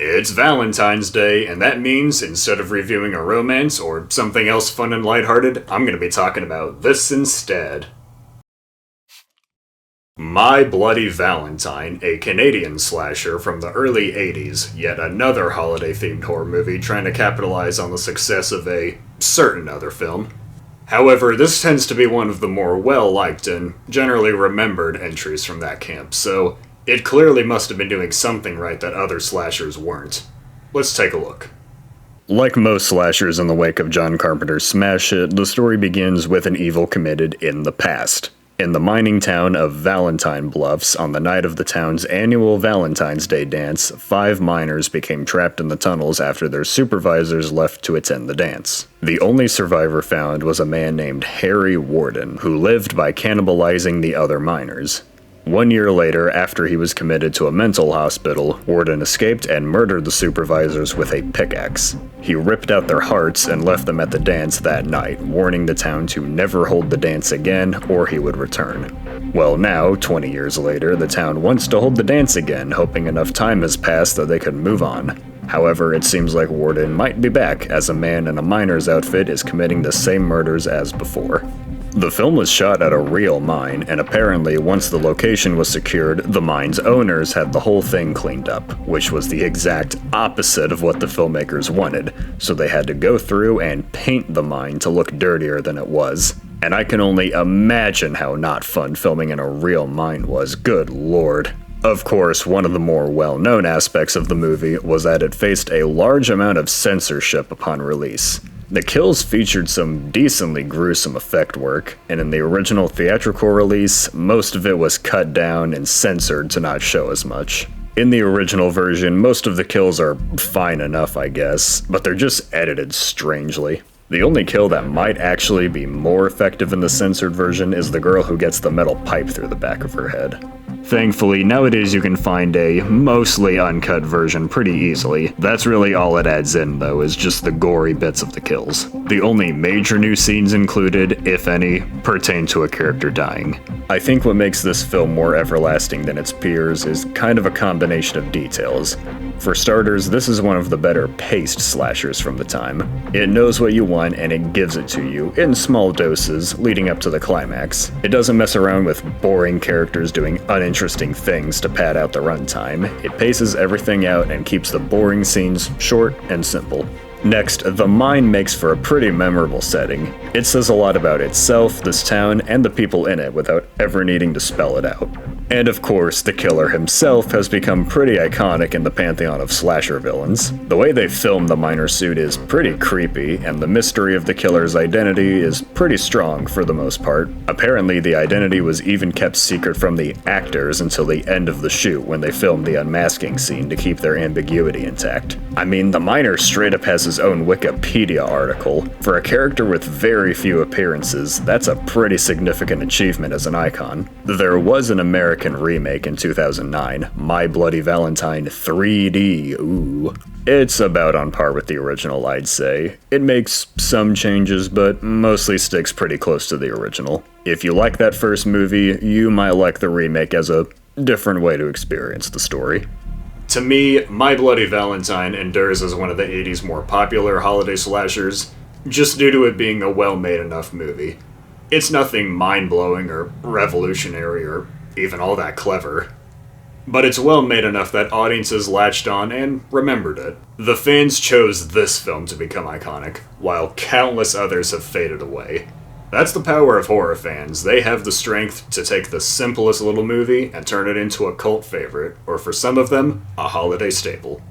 It's Valentine's Day, and that means instead of reviewing a romance or something else fun and lighthearted, I'm going to be talking about this instead. My Bloody Valentine, a Canadian slasher from the early 80s, yet another holiday-themed horror movie trying to capitalize on the success of a certain other film. However, this tends to be one of the more well-liked and generally remembered entries from that camp, so it clearly must have been doing something right that other slashers weren't. Let's take a look. Like most slashers in the wake of John Carpenter's smash hit, the story begins with an evil committed in the past. In the mining town of Valentine Bluffs, on the night of the town's annual Valentine's Day dance, 5 miners became trapped in the tunnels after their supervisors left to attend the dance. The only survivor found was a man named Harry Warden, who lived by cannibalizing the other miners. 1 year later, after he was committed to a mental hospital, Warden escaped and murdered the supervisors with a pickaxe. He ripped out their hearts and left them at the dance that night, warning the town to never hold the dance again or he would return. Well, now, 20 years later, the town wants to hold the dance again, hoping enough time has passed that they could move on. However, it seems like Warden might be back, as a man in a miner's outfit is committing the same murders as before. The film was shot at a real mine, and apparently once the location was secured, the mine's owners had the whole thing cleaned up, which was the exact opposite of what the filmmakers wanted, so they had to go through and paint the mine to look dirtier than it was. And I can only imagine how not fun filming in a real mine was, good lord. Of course, one of the more well-known aspects of the movie was that it faced a large amount of censorship upon release. The kills featured some decently gruesome effect work, and in the original theatrical release, most of it was cut down and censored to not show as much. In the original version, most of the kills are fine enough, I guess, but they're just edited strangely. The only kill that might actually be more effective in the censored version is the girl who gets the metal pipe through the back of her head. Thankfully, nowadays you can find a mostly uncut version pretty easily. That's really all it adds in, though, is just the gory bits of the kills. The only major new scenes included, if any, pertain to a character dying. I think what makes this film more everlasting than its peers is kind of a combination of details. For starters, this is one of the better paced slashers from the time. It knows what you want and it gives it to you, in small doses, leading up to the climax. It doesn't mess around with boring characters doing uninteresting things to pad out the runtime. It paces everything out and keeps the boring scenes short and simple. Next, the mine makes for a pretty memorable setting. It says a lot about itself, this town, and the people in it without ever needing to spell it out. And of course, the killer himself has become pretty iconic in the pantheon of slasher villains. The way they film the miner suit is pretty creepy, and the mystery of the killer's identity is pretty strong for the most part. Apparently, the identity was even kept secret from the actors until the end of the shoot when they filmed the unmasking scene to keep their ambiguity intact. I mean, the miner straight up has his own Wikipedia article. For a character with very few appearances, that's a pretty significant achievement as an icon. There was an American remake in 2009, My Bloody Valentine 3D, ooh. It's about on par with the original, I'd say. It makes some changes, but mostly sticks pretty close to the original. If you like that first movie, you might like the remake as a different way to experience the story. To me, My Bloody Valentine endures as one of the 80s more popular holiday slashers, just due to it being a well-made enough movie. It's nothing mind-blowing or revolutionary or even all that clever, but it's well made enough that audiences latched on and remembered it. The fans chose this film to become iconic, while countless others have faded away. That's the power of horror fans. They have the strength to take the simplest little movie and turn it into a cult favorite, or for some of them, a holiday staple.